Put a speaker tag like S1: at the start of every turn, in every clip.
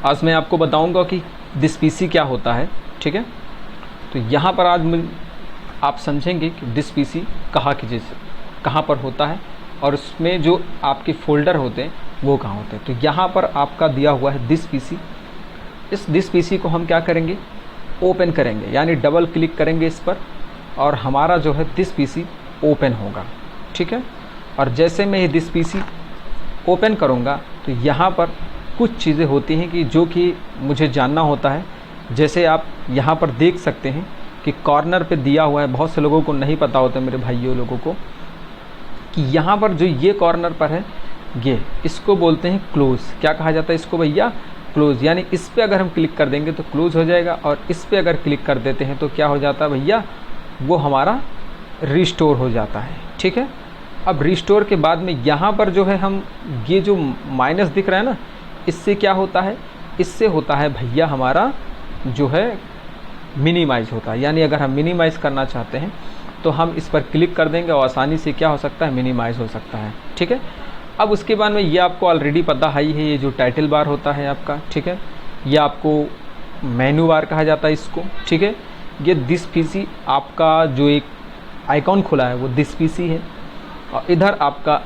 S1: आज मैं आपको बताऊंगा कि दिस पीसी क्या होता है, ठीक है। तो यहाँ पर आज आप समझेंगे कि दिस पीसी कहाँ पर होता है और उसमें जो आपके फोल्डर होते हैं वो कहाँ होते हैं। तो यहाँ पर आपका दिया हुआ है दिस पीसी। इस दिस पीसी को हम क्या करेंगे, ओपन करेंगे, यानी डबल क्लिक करेंगे इस पर और हमारा जो है दिस पीसी ओपन होगा, ठीक है। और जैसे मैं ये दिस पीसी ओपन करूँगा तो यहाँ पर कुछ चीज़ें होती हैं कि जो कि मुझे जानना होता है। जैसे आप यहाँ पर देख सकते हैं कि कॉर्नर पे दिया हुआ है, बहुत से लोगों को नहीं पता होता मेरे भाइयों लोगों को, कि यहाँ पर जो ये कॉर्नर पर है ये इसको बोलते हैं क्लोज। क्या कहा जाता है इसको भैया, क्लोज। यानी इस पर अगर हम क्लिक कर देंगे तो क्लोज हो जाएगा और इस पर अगर क्लिक कर देते हैं तो क्या हो जाता है भैया, वो हमारा रिस्टोर हो जाता है, ठीक है। अब रिस्टोर के बाद में यहाँ पर जो है हम ये जो माइनस दिख रहा है ना, इससे क्या होता है, इससे होता है भैया हमारा जो है मिनिमाइज होता है। यानी अगर हम मिनिमाइज़ करना चाहते हैं तो हम इस पर क्लिक कर देंगे और आसानी से क्या हो सकता है, मिनिमाइज़ हो सकता है, ठीक है। अब उसके बाद में ये आपको ऑलरेडी पता ही है, ये जो टाइटल बार होता है आपका, ठीक है, ये आपको मेनू बार कहा जाता है इसको, ठीक है। ये दिस पीसी आपका जो एक आइकॉन खुला है वो दिस पीसी है और इधर आपका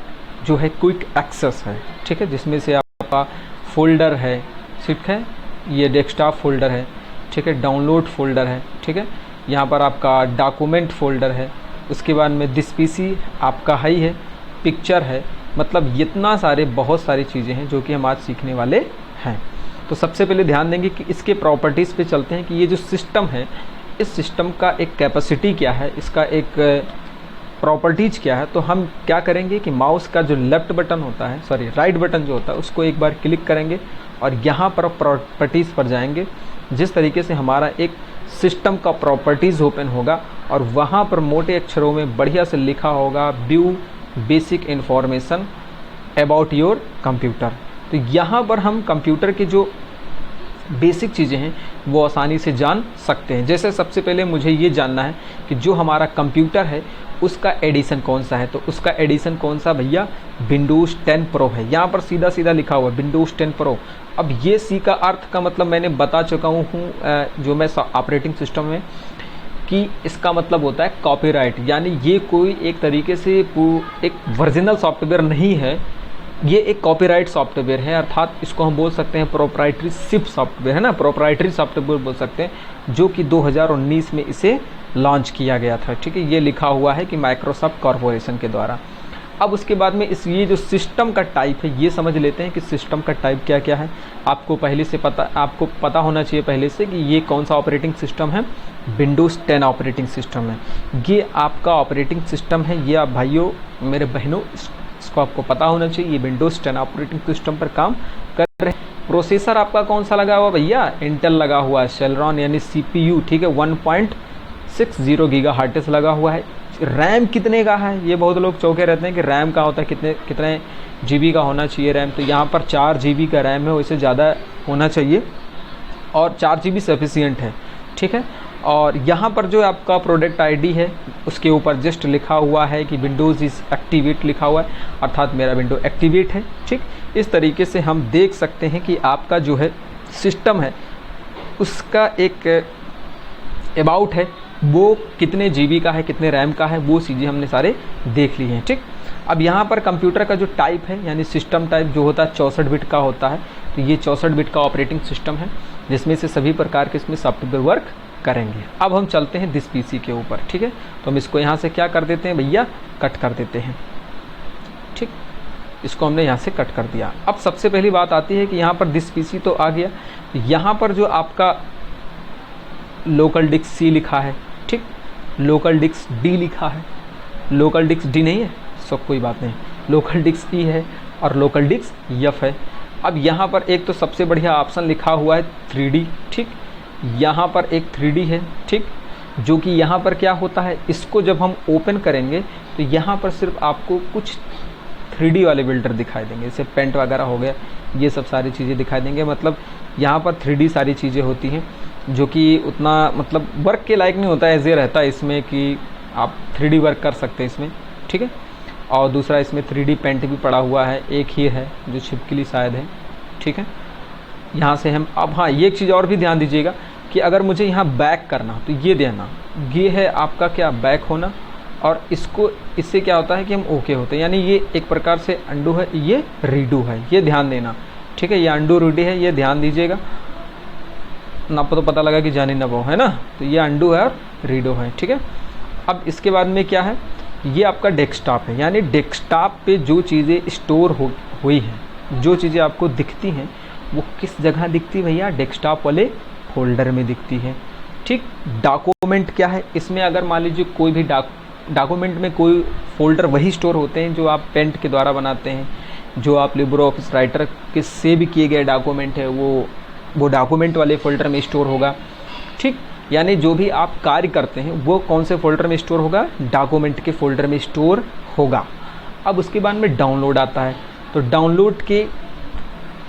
S1: जो है क्विक एक्सेस है, ठीक है, जिसमें से आपका फोल्डर है, ठीक है, ये डेस्कटॉप फोल्डर है, ठीक है, डाउनलोड फोल्डर है, ठीक है, यहाँ पर आपका डॉक्यूमेंट फोल्डर है, उसके बाद में दिस पीसी आपका ही है, पिक्चर है, मतलब इतना सारे बहुत सारी चीज़ें हैं जो कि हम आज सीखने वाले हैं। तो सबसे पहले ध्यान देंगे कि इसके प्रॉपर्टीज़ पे चलते हैं कि ये जो सिस्टम है, इस सिस्टम का एक कैपेसिटी क्या है, इसका एक प्रॉपर्टीज़ क्या है। तो हम क्या करेंगे कि माउस का जो लेफ्ट बटन होता है, सॉरी राइट बटन जो होता है, उसको एक बार क्लिक करेंगे और यहाँ पर प्रॉपर्टीज़ पर जाएंगे। जिस तरीके से हमारा एक सिस्टम का प्रॉपर्टीज़ ओपन होगा और वहाँ पर मोटे अक्षरों में बढ़िया से लिखा होगा view basic information about your computer. तो यहाँ पर हम कंप्यूटर के जो बेसिक चीज़ें हैं वो आसानी से जान सकते हैं। जैसे सबसे पहले मुझे ये जानना है कि जो हमारा कंप्यूटर है उसका एडिशन कौन सा है। तो उसका एडिशन कौन सा भैया, विंडोज़ 10 प्रो है। यहाँ पर सीधा सीधा लिखा हुआ है विंडोज़ 10 प्रो। अब ये सी का अर्थ का मतलब मैंने बता चुका हूँ जो मैं ऑपरेटिंग सिस्टम में, कि इसका मतलब होता है कॉपीराइट। यानी ये कोई एक तरीके से एक वर्जिनल सॉफ्टवेयर नहीं है, ये एक कॉपीराइट सॉफ्टवेयर है, अर्थात इसको हम बोल सकते हैं प्रोप्राइटरी शिप सॉफ्टवेयर, है ना, प्रोप्राइटरी सॉफ्टवेयर बोल सकते हैं, जो कि 2019 में इसे लॉन्च किया गया था, ठीक है। ये लिखा हुआ है कि माइक्रोसॉफ्ट कॉरपोरेशन के द्वारा। अब उसके बाद में ये जो सिस्टम का टाइप है ये समझ लेते हैं कि सिस्टम का टाइप क्या क्या है। आपको पता होना चाहिए पहले से कि ये कौन सा ऑपरेटिंग सिस्टम है, विंडोज़ 10 ऑपरेटिंग सिस्टम है। ये आपका ऑपरेटिंग सिस्टम है, ये आप भाइयों मेरे बहनों इसको आपको पता होना चाहिए। ये विंडोज़ 10 ऑपरेटिंग सिस्टम पर काम कर रहे हैं। प्रोसेसर आपका कौन सा लगा हुआ भैया, इंटेल लगा हुआ है, सेलेरॉन यानी CPU, ठीक है, 1.60 गीगाहर्ट्ज़ लगा हुआ है। रैम कितने का है, ये बहुत लोग चौंके रहते हैं कि रैम का होता है, कितने GB का होना चाहिए रैम। तो यहाँ पर 4 GB का रैम है, वैसे ज़्यादा होना चाहिए और 4 GB सफिशियंट है, ठीक है। और यहाँ पर जो आपका प्रोडक्ट ID है उसके ऊपर जस्ट लिखा हुआ है कि विंडोज़ इज़ एक्टिवेट लिखा हुआ है, अर्थात मेरा विंडो एक्टिवेट है, ठीक। इस तरीके से हम देख सकते हैं कि आपका जो है सिस्टम है उसका एक अबाउट है, वो कितने GB का है, कितने रैम का है, वो चीज़ें हमने सारे देख ली हैं, ठीक। अब यहाँ पर कंप्यूटर का जो टाइप है यानी सिस्टम टाइप जो होता है 64 बिट का होता है। तो ये 64 बिट का ऑपरेटिंग सिस्टम है जिसमें से सभी प्रकार के इसमें सॉफ्टवेयर वर्क करेंगे। अब हम चलते हैं दिस पीसी के ऊपर, ठीक है। तो हम इसको यहाँ से क्या कर देते हैं भैया, कट कर देते हैं, ठीक। इसको हमने यहाँ से कट कर दिया। अब सबसे पहली बात आती है कि यहाँ पर दिस पीसी तो आ गया, यहाँ पर जो आपका लोकल डिस्क C लिखा है, ठीक, लोकल डिस्क D लिखा है, लोकल डिस्क D नहीं है, सब कोई बात नहीं, लोकल डिस्क E है और लोकल डिस्क F है। अब यहाँ पर एक तो सबसे बढ़िया ऑप्शन लिखा हुआ है 3D, ठीक, यहाँ पर एक 3D है, ठीक, जो कि यहाँ पर क्या होता है, इसको जब हम ओपन करेंगे तो यहाँ पर सिर्फ आपको कुछ 3D वाले बिल्डर दिखाई देंगे, जैसे पेंट वगैरह हो गया, ये सब सारी चीज़ें दिखाई देंगे। मतलब यहाँ पर 3D सारी चीज़ें होती हैं जो कि उतना मतलब वर्क के लायक नहीं होता है, ऐसे रहता है इसमें कि आप 3D वर्क कर सकते हैं इसमें, ठीक है। और दूसरा इसमें 3D पेंट भी पड़ा हुआ है, एक ही है जो छिपकली शायद है, ठीक है। यहाँ से हम अब हाँ ये एक चीज़ और भी ध्यान दीजिएगा कि अगर मुझे यहाँ बैक करना तो ये देना, ये है आपका क्या बैक होना, और इसको इससे क्या होता है कि हम ओके होते हैं, यानी ये एक प्रकार से अंडू है, ये रीडू है, ये ध्यान देना। ठीक है, ये अंडू रीडू है, ये ध्यान दीजिएगा ना, तो पता लगा कि जानी ना वो है ना, तो ये अंडू है और रीडो है। ठीक है, अब इसके बाद में क्या है, ये आपका डेस्कटॉप है, यानी डेस्कटॉप पे जो चीज़ें स्टोर हुई हैं, जो चीज़ें आपको दिखती हैं वो किस जगह दिखती है भैया, डेस्कटॉप वाले फोल्डर में दिखती है। ठीक, डॉक्यूमेंट क्या है, इसमें अगर मान लीजिए कोई भी डॉक्यूमेंट में कोई फोल्डर वही स्टोर होते हैं जो आप पेंट के द्वारा बनाते हैं, जो आप लिब्रे ऑफिस राइटर के से भी किए गए डॉक्यूमेंट है वो डॉक्यूमेंट वाले फोल्डर में स्टोर होगा। ठीक, यानी जो भी आप कार्य करते हैं वो कौन से फोल्डर में स्टोर होगा, डॉक्यूमेंट के फोल्डर में स्टोर होगा। अब उसके बाद में डाउनलोड आता है, तो डाउनलोड के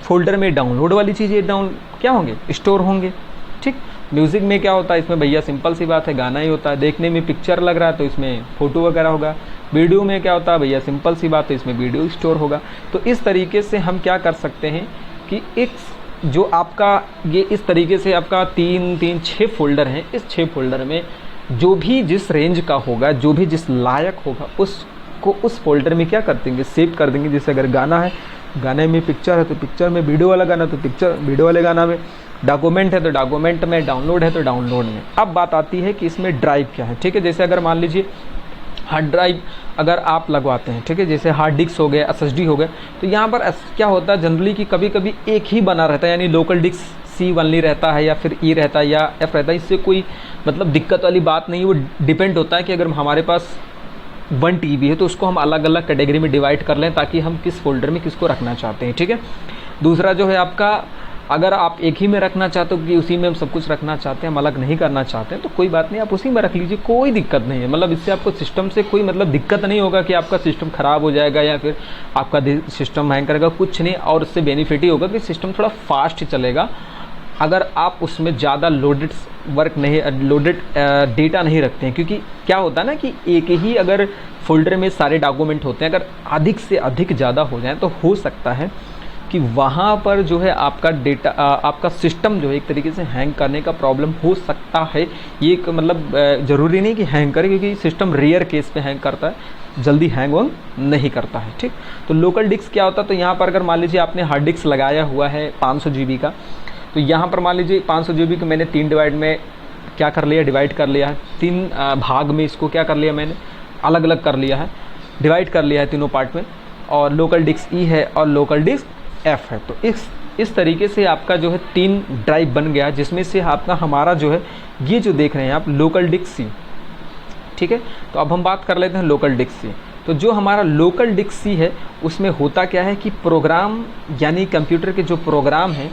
S1: फोल्डर में डाउनलोड वाली चीज़ें क्या होंगे, स्टोर होंगे। ठीक, म्यूज़िक में क्या होता है, इसमें भैया सिंपल सी बात है, गाना ही होता है। देखने में पिक्चर लग रहा है तो इसमें फ़ोटो वगैरह होगा। वीडियो में क्या होता है भैया, सिंपल सी बात है, इसमें वीडियो स्टोर होगा। तो इस तरीके से हम क्या कर सकते हैं कि एक जो आपका ये इस तरीके से आपका 6 फोल्डर हैं, इस 6 फोल्डर में जो भी जिस रेंज का होगा, जो भी जिस लायक होगा, उसको उस फोल्डर में क्या कर देंगे, सेव कर देंगे। जैसे अगर गाना है, गाने में पिक्चर है तो पिक्चर में, वीडियो वाला गाना तो पिक्चर वीडियो वाले गाना में, डॉक्यूमेंट है तो डॉक्यूमेंट में, डाउनलोड है तो डाउनलोड में। अब बात आती है कि इसमें ड्राइव क्या है। ठीक है, जैसे अगर मान लीजिए हार्ड ड्राइव अगर आप लगवाते हैं, ठीक है, जैसे हार्ड डिस्क हो गया, SSD हो गया, तो यहाँ पर क्या होता है जनरली कि कभी कभी एक ही बना रहता है, यानी लोकल डिस्क C ओनली रहता है या फिर E रहता है या F रहता है। इससे कोई मतलब दिक्कत वाली बात नहीं है। वो डिपेंड होता है कि अगर हमारे पास 1 TB है तो उसको हम अलग अलग कैटेगरी में डिवाइड कर लें, ताकि हम किस फोल्डर में किसको रखना चाहते हैं। ठीक है, दूसरा जो है आपका, अगर आप एक ही में रखना चाहते हो कि उसी में हम सब कुछ रखना चाहते हैं, हम अलग नहीं करना चाहते हैं, तो कोई बात नहीं, आप उसी में रख लीजिए, कोई दिक्कत नहीं है। मतलब इससे आपको सिस्टम से कोई मतलब दिक्कत नहीं होगा कि आपका सिस्टम ख़राब हो जाएगा या फिर आपका सिस्टम हैंग करेगा, कुछ नहीं। और उससे बेनिफिट ही होगा कि सिस्टम थोड़ा फास्ट चलेगा अगर आप उसमें ज़्यादा लोडेड डेटा नहीं रखते हैं। क्योंकि क्या होता है ना कि एक ही अगर फोल्डर में सारे डॉक्यूमेंट होते हैं, अगर अधिक से अधिक ज़्यादा हो जाए तो हो सकता है कि वहाँ पर जो है आपका डेटा, आपका सिस्टम जो है एक तरीके से हैंग करने का प्रॉब्लम हो सकता है। ये मतलब ज़रूरी नहीं कि हैंग करे, क्योंकि सिस्टम रेयर केस पे हैंग करता है, जल्दी हैंग वंग नहीं करता है। ठीक, तो लोकल डिस्क क्या होता है, तो यहाँ पर अगर मान लीजिए आपने हार्ड डिस्क लगाया हुआ है 500 GB का, तो यहाँ पर मान लीजिए 500 GB को मैंने 3 डिवाइड में क्या कर लिया, डिवाइड कर लिया है, 3 भाग में इसको क्या कर लिया, मैंने अलग अलग कर लिया है, डिवाइड कर लिया है तीनों पार्ट में। और लोकल डिस्क E है और लोकल डिस्क F है। तो इस तरीके से आपका जो है 3 ड्राइव बन गया, जिसमें से आपका हमारा जो है ये जो देख रहे हैं आप लोकल डिस्क C। ठीक है, तो अब हम बात कर लेते हैं लोकल डिस्क C। तो जो हमारा लोकल डिस्क C है उसमें होता क्या है कि प्रोग्राम, यानी कंप्यूटर के जो प्रोग्राम हैं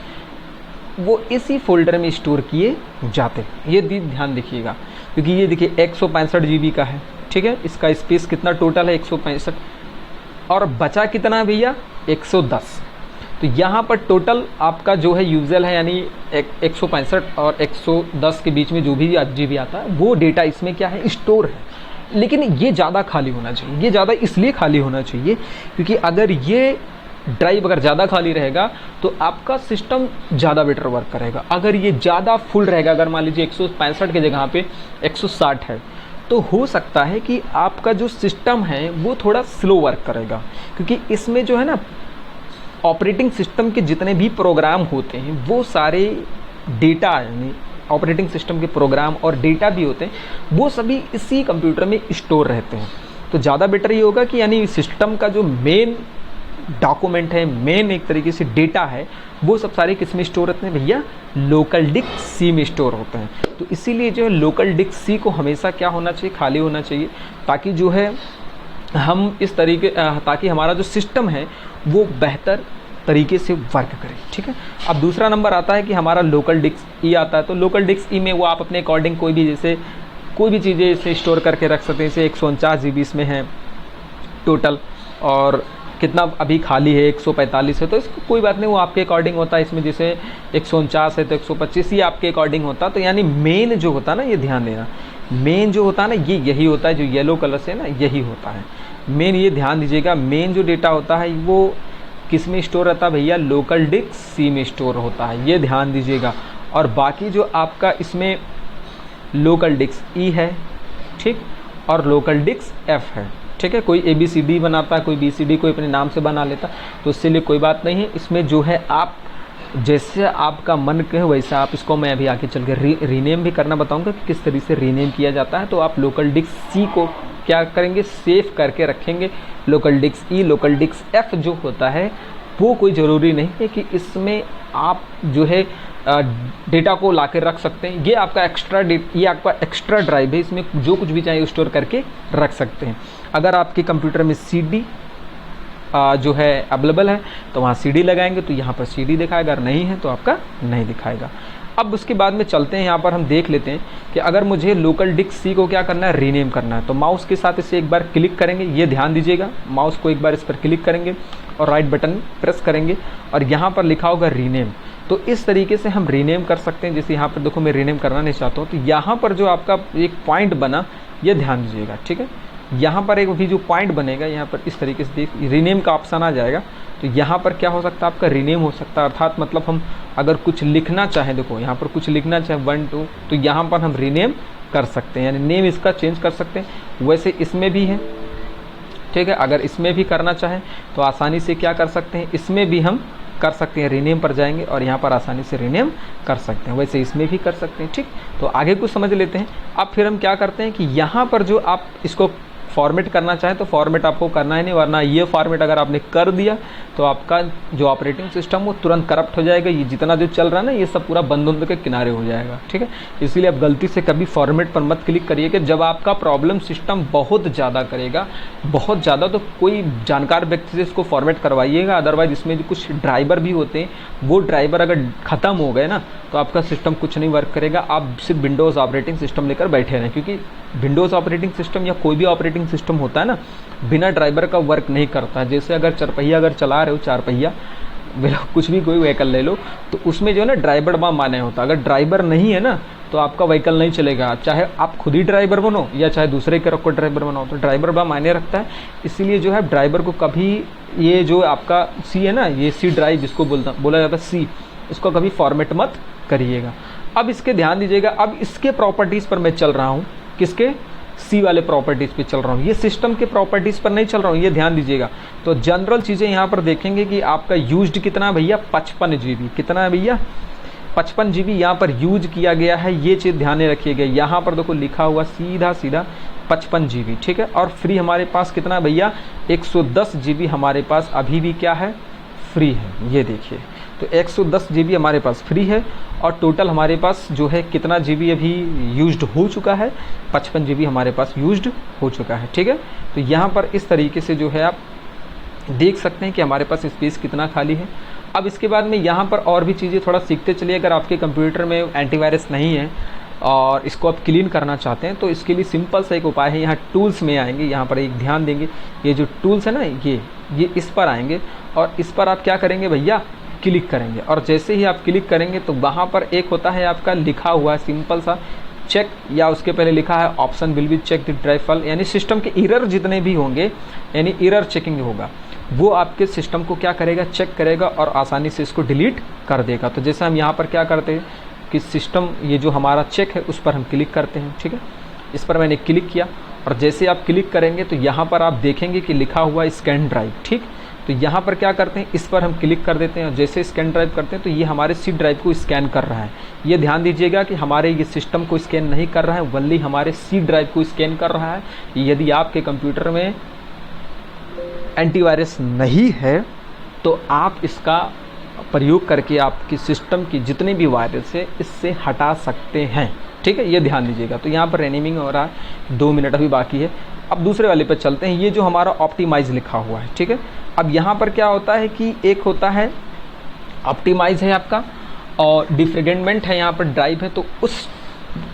S1: वो इसी फोल्डर में स्टोर किए जाते हैं। ये ध्यान देखिएगा, क्योंकि ये देखिए 165 GB का है। ठीक है, इसका स्पेस कितना टोटल है, 165, और बचा कितना है भैया, 110। तो यहाँ पर टोटल आपका जो है यूजल है, यानी 165 और 110 के बीच में जो भी GB आता है वो डेटा इसमें क्या है, स्टोर है। लेकिन ये ज़्यादा खाली होना चाहिए। ये ज़्यादा इसलिए खाली होना चाहिए क्योंकि अगर ये ड्राइव अगर ज़्यादा खाली रहेगा तो आपका सिस्टम ज़्यादा बेटर वर्क करेगा। अगर ये ज़्यादा फुल रहेगा, अगर मान लीजिए 165 की जगह पे 160 है, तो हो सकता है कि आपका जो सिस्टम है वो थोड़ा स्लो वर्क करेगा, क्योंकि इसमें जो है ना ऑपरेटिंग सिस्टम के जितने भी प्रोग्राम होते हैं वो सारे डेटा, यानी ऑपरेटिंग सिस्टम के प्रोग्राम और डेटा भी होते हैं, वो सभी इसी कंप्यूटर में स्टोर रहते हैं। तो ज़्यादा बेटर ये होगा कि यानी सिस्टम का जो मेन डॉक्यूमेंट है, मेन एक तरीके से डेटा है, वो सब सारे किस में स्टोर होते हैं भैया, लोकल डिस्क C में स्टोर होते हैं। तो इसीलिए जो है लोकल डिस्क C को हमेशा क्या होना चाहिए, खाली होना चाहिए, ताकि जो है हम इस तरीके, ताकि हमारा जो सिस्टम है वो बेहतर तरीके से वर्क करे। ठीक है, अब दूसरा नंबर आता है कि हमारा लोकल डिस्क E आता है। तो लोकल डिस्क E में वो आप अपने अकॉर्डिंग कोई भी, जैसे कोई भी चीज़ें इसे स्टोर करके रख सकते हैं। जैसे 149 GB इसमें है टोटल, और कितना अभी खाली है 145 है, तो इसको कोई बात नहीं, वो आपके अकॉर्डिंग होता है। इसमें जैसे 149 है तो 125 ही आपके अकॉर्डिंग होता है। तो यानी मेन जो होता है ना, ये ध्यान देना, मेन जो होता है ना ये यही होता है, जो येलो कलर से ना यही होता है मेन, ये ध्यान दीजिएगा। मेन जो डेटा होता है वो किस में स्टोर रहता है भैया, लोकल डिस्क सी में स्टोर होता है, ये ध्यान दीजिएगा। और बाकी जो आपका इसमें लोकल डिस्क ई है, ठीक, और लोकल डिस्क एफ है, ठीक है। कोई ABCD बनाता है, कोई BCD, कोई अपने नाम से बना लेता, तो इससे लिए कोई बात नहीं है। इसमें जो है आप जैसे आपका मन कहे वैसा आप इसको, मैं अभी आगे चल के रीनेम भी करना बताऊंगा कि किस तरीके से रीनेम किया जाता है। तो आप लोकल डिस्क सी को क्या करेंगे, सेव करके रखेंगे। लोकल डिस्क ई, लोकल डिस्क एफ जो होता है वो कोई ज़रूरी नहीं है कि इसमें आप जो है डेटा को ला कर रख सकते हैं। ये आपका एक्स्ट्रा ड्राइव है, इसमें जो कुछ भी चाहिए स्टोर करके रख सकते हैं। अगर आपके कंप्यूटर में CD जो है अवेलेबल है तो वहाँ CD लगाएंगे तो यहाँ पर CD दिखाएगा, अगर नहीं है तो आपका नहीं दिखाएगा। अब उसके बाद में चलते हैं, यहाँ पर हम देख लेते हैं कि अगर मुझे लोकल डिस्क सी को क्या करना है, रीनेम करना है, तो माउस के साथ इसे एक बार क्लिक करेंगे। ये ध्यान दीजिएगा, माउस को एक बार इस पर क्लिक करेंगे और राइट बटन प्रेस करेंगे और यहाँ पर लिखा होगा रीनेम। तो इस तरीके से हम रीनेम कर सकते हैं। जैसे यहाँ पर देखो मैं रीनेम करना नहीं चाहता हूँ, तो यहाँ पर जो आपका एक पॉइंट बना, ये ध्यान दीजिएगा, ठीक है। यहाँ पर एक भी जो पॉइंट बनेगा, यहाँ पर इस तरीके से देख रीनेम का ऑप्शन आ जाएगा। तो यहाँ पर क्या हो सकता है, आपका रीनेम हो सकता है, अर्थात मतलब हम अगर कुछ लिखना चाहें, देखो यहाँ पर कुछ लिखना चाहें 1 2, तो यहाँ पर हम रीनेम कर सकते हैं, यानी नेम इसका चेंज कर सकते हैं। वैसे इसमें भी है, ठीक है। अगर इसमें भी करना चाहें तो आसानी से क्या कर सकते हैं, इसमें भी हम कर सकते हैं, रीनेम पर जाएंगे और यहाँ पर आसानी से रीनेम कर सकते हैं। वैसे इसमें भी कर सकते हैं, ठीक। तो आगे कुछ समझ लेते हैं। अब फिर हम क्या करते हैं कि यहाँ पर जो आप इसको फॉर्मेट करना चाहें तो फॉर्मेट आपको करना ही नहीं, वरना ये फॉर्मेट अगर आपने कर दिया तो आपका जो ऑपरेटिंग सिस्टम वो तुरंत करप्ट हो जाएगा। ये जितना जो चल रहा है ना, ये सब पूरा बंद के किनारे हो जाएगा, ठीक है। इसीलिए आप गलती से कभी फॉर्मेट पर मत क्लिक करिए कि जब आपका प्रॉब्लम सिस्टम बहुत ज़्यादा करेगा, बहुत ज़्यादा, तो कोई जानकार व्यक्ति से इसको फॉर्मेट करवाइएगा। अदरवाइज इसमें जो कुछ ड्राइवर भी होते हैं, वो ड्राइवर अगर ख़त्म हो गए ना तो आपका सिस्टम कुछ नहीं वर्क करेगा। आप सिर्फ विंडोज़ ऑपरेटिंग सिस्टम लेकर बैठे रहें, क्योंकि विंडोज़ ऑपरेटिंग सिस्टम या कोई भी ऑपरेटिंग सिस्टम होता है ना, बिना ड्राइवर का वर्क नहीं करता है। जैसे अगर चरपहिया अगर चला रहे हो, 4 पहिया कुछ भी कोई व्हीकल ले लो, तो उसमें जो है ना ड्राइवर माने होता है। अगर ड्राइवर नहीं है ना तो आपका व्हीकल नहीं चलेगा, चाहे आप खुद ही ड्राइवर बनो या चाहे दूसरे के रखो ड्राइवर बनाओ, तो ड्राइवर मायने रखता है। इसीलिए जो है ड्राइवर को कभी, ये जो आपका सी है ना, ये सी ड्राइव जिसको बोला जाता है सी, इसको कभी फॉर्मेट मत करिएगा। अब इसके ध्यान दीजिएगा, अब इसके प्रॉपर्टीज़ पर मैं चल रहा हूँ, किसके, सी वाले प्रॉपर्टीज़ पे चल रहा हूँ, ये सिस्टम के प्रॉपर्टीज़ पर नहीं चल रहा हूँ, ये ध्यान दीजिएगा। तो जनरल चीज़ें यहाँ पर देखेंगे कि आपका यूज्ड कितना है भैया, 55 GB। कितना है भैया, 55 GB यहाँ पर यूज किया गया है, ये चीज़ ध्यान में रखिएगा। यहाँ पर देखो लिखा हुआ सीधा 55 GB, ठीक है। और फ्री हमारे पास कितना भैया, 110 GB हमारे पास अभी भी क्या है, फ्री है। ये देखिए, तो 110 GB हमारे पास फ्री है और टोटल हमारे पास जो है कितना GB अभी यूज्ड हो चुका है, 55 GB हमारे पास यूज्ड हो चुका है, ठीक है। तो यहाँ पर इस तरीके से जो है आप देख सकते हैं कि हमारे पास स्पेस कितना खाली है। अब इसके बाद में यहाँ पर और भी चीज़ें थोड़ा सीखते चलिए। अगर आपके कंप्यूटर में एंटीवायरस नहीं है और इसको आप क्लीन करना चाहते हैं तो इसके लिए सिंपल सा एक उपाय है, यहाँ टूल्स में आएंगे, यहाँ पर एक ध्यान देंगे, ये जो टूल्स है ना, ये इस पर आएंगे और इस पर आप क्या करेंगे भैया, क्लिक करेंगे। और जैसे ही आप क्लिक करेंगे तो वहाँ पर एक होता है आपका लिखा हुआ सिंपल सा चेक, या उसके पहले लिखा है option will be check the drive file, यानी सिस्टम के एरर जितने भी होंगे, यानी एरर चेकिंग होगा, वो आपके सिस्टम को क्या करेगा, चेक करेगा और आसानी से इसको डिलीट कर देगा। तो जैसे हम यहाँ पर क्या करते हैं कि सिस्टम, ये जो हमारा चेक है उस पर हम क्लिक करते हैं, ठीक है। इस पर मैंने क्लिक किया और जैसे आप क्लिक करेंगे तो यहाँ पर आप देखेंगे कि लिखा हुआ स्कैन ड्राइव, ठीक। तो यहाँ पर क्या करते हैं, इस पर हम क्लिक कर देते हैं और जैसे स्कैन ड्राइव करते हैं तो ये हमारे सी ड्राइव को स्कैन कर रहा है। ये ध्यान दीजिएगा कि हमारे ये सिस्टम को स्कैन नहीं कर रहा है, वनली हमारे सी ड्राइव को स्कैन कर रहा है। यदि आपके कंप्यूटर में एंटीवायरस नहीं है तो आप इसका प्रयोग करके आपकी सिस्टम की जितने भी वायरस है इससे हटा सकते हैं, ठीक है। ये ध्यान दीजिएगा। तो यहाँ पर रेनिमिंग हो रहा है, 2 मिनट अभी बाकी है। अब दूसरे वाले पर चलते हैं। ये जो हमारा ऑप्टिमाइज लिखा हुआ है, ठीक है। अब यहाँ पर क्या होता है कि एक होता है ऑप्टिमाइज है आपका और डिफ्रेगमेंट है, यहाँ पर ड्राइव है, तो उस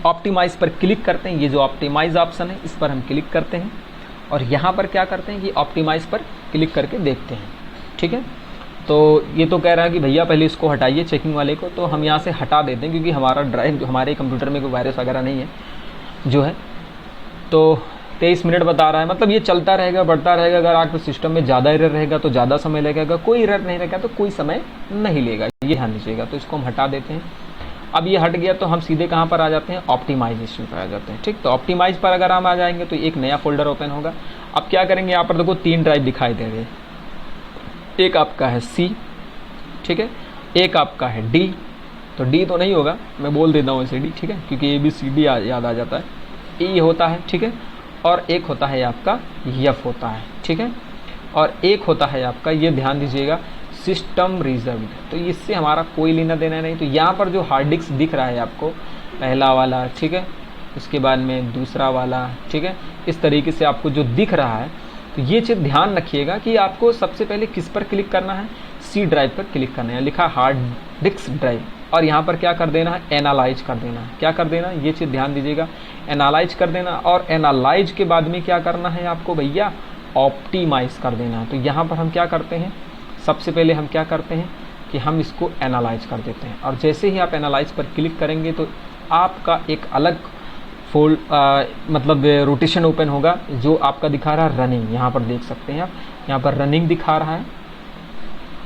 S1: ऑप्टिमाइज पर क्लिक करते हैं। ये जो ऑप्टिमाइज ऑप्शन है इस पर हम क्लिक करते हैं और यहाँ पर क्या करते हैं कि ऑप्टिमाइज पर क्लिक करके देखते हैं, ठीक है। तो ये तो कह रहा है कि भैया पहले इसको हटाइए चेकिंग वाले को, तो हम यहाँ से हटा देते हैं क्योंकि हमारा ड्राइव, हमारे कंप्यूटर में कोई वायरस वगैरह नहीं है जो है। तो 23 मिनट बता रहा है, मतलब ये चलता रहेगा, बढ़ता रहेगा। अगर आपके सिस्टम में ज़्यादा एरर रहेगा तो ज़्यादा समय लगेगा, कोई एरर नहीं रहेगा तो कोई समय नहीं लेगा, ये ध्यान दीजिएगा। तो इसको हम हटा देते हैं। अब ये हट गया तो हम सीधे कहाँ पर आ जाते हैं, ऑप्टिमाइजेशन पर आ जाते हैं। ठीक, तो ऑप्टिमाइज पर अगर हम आ जाएंगे तो एक नया फोल्डर ओपन होगा। अब क्या करेंगे, यहाँ पर देखो 3 ड्राइव दिखाई दे रहे हैं। एक आपका है C, ठीक है, एक आपका है D, तो D तो नहीं होगा, मैं बोल देता हूँ इसे D, ठीक है, क्योंकि ABCD याद आ जाता है। E होता है, ठीक है, और एक होता है आपका F होता है, ठीक है, और एक होता है आपका, ये ध्यान दीजिएगा, सिस्टम रिजर्व्ड। तो इससे हमारा कोई लेना देना नहीं। तो यहाँ पर जो हार्ड डिस्क दिख रहा है आपको, पहला वाला, ठीक है, उसके बाद में दूसरा वाला, ठीक है, इस तरीके से आपको जो दिख रहा है, तो ये चीज़ ध्यान रखिएगा कि आपको सबसे पहले किस पर क्लिक करना है, C ड्राइव पर क्लिक करना है, लिखा हार्ड डिस्क ड्राइव, और यहाँ पर क्या कर देना है, एनालाइज कर देना है। क्या कर देना, ये चीज़ ध्यान दीजिएगा, एनालाइज कर देना। और एनालाइज के बाद में क्या करना है आपको भैया, ऑप्टिमाइज कर देना है। तो यहाँ पर हम क्या करते हैं, सबसे पहले हम क्या करते हैं कि हम इसको एनालाइज कर देते हैं, और जैसे ही आप एनालाइज पर क्लिक करेंगे तो आपका एक अलग मतलब रोटेशन ओपन होगा, जो आपका दिखा रहा है रनिंग। यहाँ पर देख सकते हैं आप, यहाँ पर रनिंग दिखा रहा है,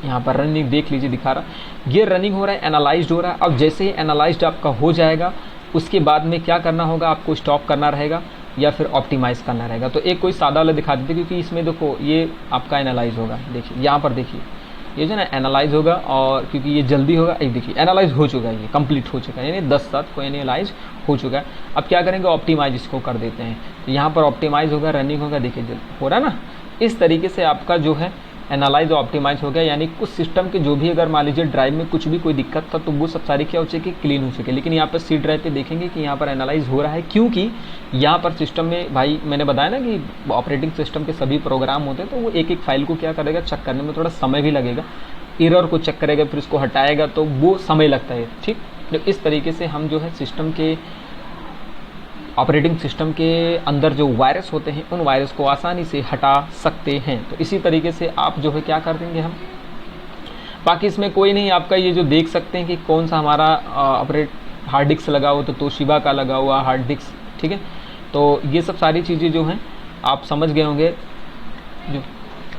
S1: यहाँ पर रनिंग देख लीजिए दिखा रहा, ये रनिंग हो रहा है, एनालाइज्ड हो रहा है। अब जैसे ही एनालाइज्ड आपका हो जाएगा, उसके बाद में क्या करना होगा, आपको स्टॉप करना रहेगा या फिर ऑप्टिमाइज करना रहेगा। तो एक कोई सादा वाला दिखा देते, क्योंकि इसमें देखो ये आपका एनालाइज होगा, देखिए यहाँ पर देखिए, ये जो ना एनालाइज होगा, और क्योंकि ये जल्दी होगा, एक देखिए एनालाइज हो चुका है, ये कंप्लीट हो चुका है, यानी 10/7 को एनालाइज हो चुका है। अब क्या करेंगे, ऑप्टिमाइज इसको कर देते हैं। तो यहाँ पर ऑप्टिमाइज होगा, रनिंग होगा, देखिए हो रहा है ना। इस तरीके से आपका जो है एनालाइज और ऑप्टिमाइज हो गया, यानी कुछ सिस्टम के जो भी अगर मान लीजिए ड्राइव में कुछ भी कोई दिक्कत था तो वो सब सारी क्या हो चुकी, क्लीन हो चुकी है। लेकिन यहाँ पर C ड्राइव पे देखेंगे कि यहाँ पर एनालाइज हो रहा है, क्योंकि यहाँ पर सिस्टम में भाई मैंने बताया ना कि ऑपरेटिंग सिस्टम के सभी प्रोग्राम होते हैं, तो वो एक एक फाइल को क्या करेगा, चेक करने में थोड़ा समय भी लगेगा, एरर को चेक करेगा, फिर उसको हटाएगा, तो वो समय लगता है। ठीक, तो इस तरीके से हम जो है सिस्टम के ऑपरेटिंग सिस्टम के अंदर जो वायरस होते हैं उन वायरस को आसानी से हटा सकते हैं। तो इसी तरीके से आप जो है क्या कर देंगे हम, बाकी इसमें कोई नहीं, आपका ये जो देख सकते हैं कि कौन सा हमारा ऑपरेट हार्ड डिस्क लगा हुआ, तो तोशिबा का लगा हुआ हार्ड डिस्क, ठीक है। तो ये सब सारी चीज़ें जो हैं आप समझ गए होंगे। जो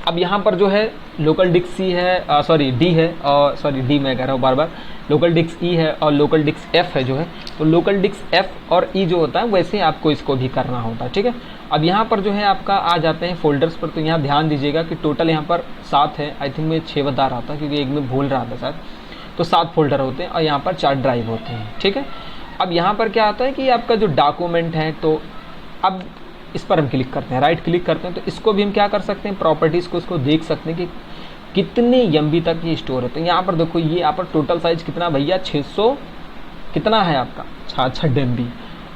S1: अब यहाँ पर जो है लोकल डिस्क C है, सॉरी D है, और सॉरी D मैं कह रहा हूँ बार बार, लोकल डिस्क E है और लोकल डिस्क F है जो है। तो लोकल डिस्क F और E जो होता है वैसे आपको इसको भी करना होता है, ठीक है। अब यहाँ पर जो है आपका आ जाते हैं फोल्डर्स पर। तो यहाँ ध्यान दीजिएगा कि टोटल यहाँ पर 7 है, आई थिंक मैं 6 बता रहा था क्योंकि एक में भूल रहा था शायद। तो 7 फोल्डर होते हैं और यहाँ पर 4 ड्राइव होते हैं, ठीक है। अब यहाँ पर क्या आता है कि आपका जो डॉक्यूमेंट है, तो अब इस पर हम क्लिक करते हैं, राइट क्लिक करते हैं, तो इसको भी हम क्या कर सकते हैं, प्रॉपर्टीज़ को इसको देख सकते हैं कि कितने MB तक ये स्टोर है। तो यहाँ पर देखो ये यहाँ पर टोटल साइज कितना भैया, 600 कितना है आपका 66 MB,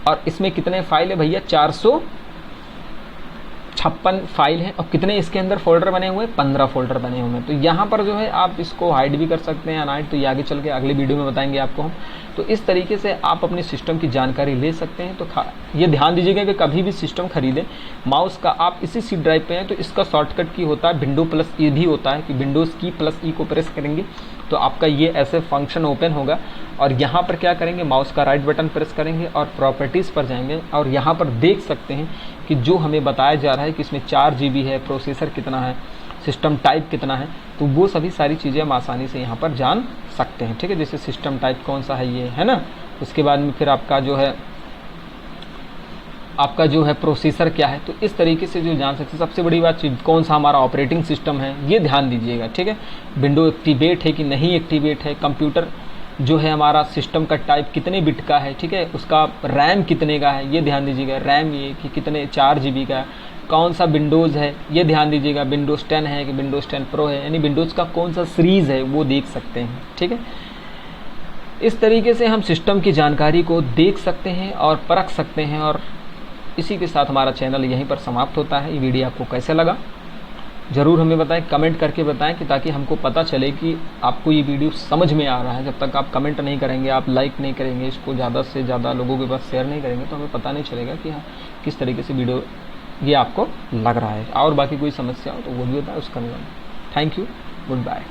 S1: और इसमें कितने फाइल है भैया, 456 फाइल है। और कितने इसके अंदर फोल्डर बने हुए हैं, 15 फोल्डर बने हुए हैं। तो यहाँ पर जो है आप इसको हाइड भी कर सकते हैं अनहाइड, तो ये आगे चल के अगले वीडियो में बताएंगे आपको हम। तो इस तरीके से आप अपने सिस्टम की जानकारी ले सकते हैं। तो ये ध्यान दीजिएगा कि कभी भी सिस्टम खरीदें, माउस का आप इसी C ड्राइव पे हैं तो इसका शॉर्टकट की होता है विंडो+E भी होता है, कि विंडोज़ की +E को प्रेस करेंगे तो आपका ये ऐसे फंक्शन ओपन होगा। और यहाँ पर क्या करेंगे, माउस का राइट बटन प्रेस करेंगे और प्रॉपर्टीज़ पर जाएंगे, और यहाँ पर देख सकते हैं कि जो हमें बताया जा रहा है कि इसमें 4 GB है, प्रोसेसर कितना है, सिस्टम टाइप कितना है, तो वो सभी सारी चीज़ें हम आसानी से यहाँ पर जान सकते हैं, ठीक है। जैसे सिस्टम टाइप कौन सा है ये, है ना। उसके बाद में फिर आपका जो है प्रोसेसर क्या है, तो इस तरीके से जो जान सकते हैं। सबसे बड़ी बात चीज़ कौन सा हमारा ऑपरेटिंग सिस्टम है, ये ध्यान दीजिएगा, ठीक है। विंडो एक्टिवेट है कि नहीं एक्टिवेट है, कंप्यूटर जो है हमारा सिस्टम का टाइप कितने बिट का है, ठीक है, उसका रैम कितने का है, ये ध्यान दीजिएगा। रैम ये कि कितने 4 GB का है, कौन सा विंडोज़ है ये ध्यान दीजिएगा, विंडोज़ 10 है कि विंडोज़ 10 प्रो है, यानी विंडोज़ का कौन सा सीरीज़ है वो देख सकते हैं, ठीक है। इस तरीके से हम सिस्टम की जानकारी को देख सकते हैं और परख सकते हैं। और इसी के साथ हमारा चैनल यहीं पर समाप्त होता है। ये वीडियो आपको कैसे लगा ज़रूर हमें बताएं, कमेंट करके बताएं, कि ताकि हमको पता चले कि आपको ये वीडियो समझ में आ रहा है। जब तक आप कमेंट नहीं करेंगे, आप लाइक नहीं करेंगे, इसको ज़्यादा से ज़्यादा लोगों के पास शेयर नहीं करेंगे, तो हमें पता नहीं चलेगा कि हाँ किस तरीके से वीडियो ये आपको लग रहा है। और बाकी कोई समस्या हो तो वो भी बताएं, उसका भी। Thank you, good bye.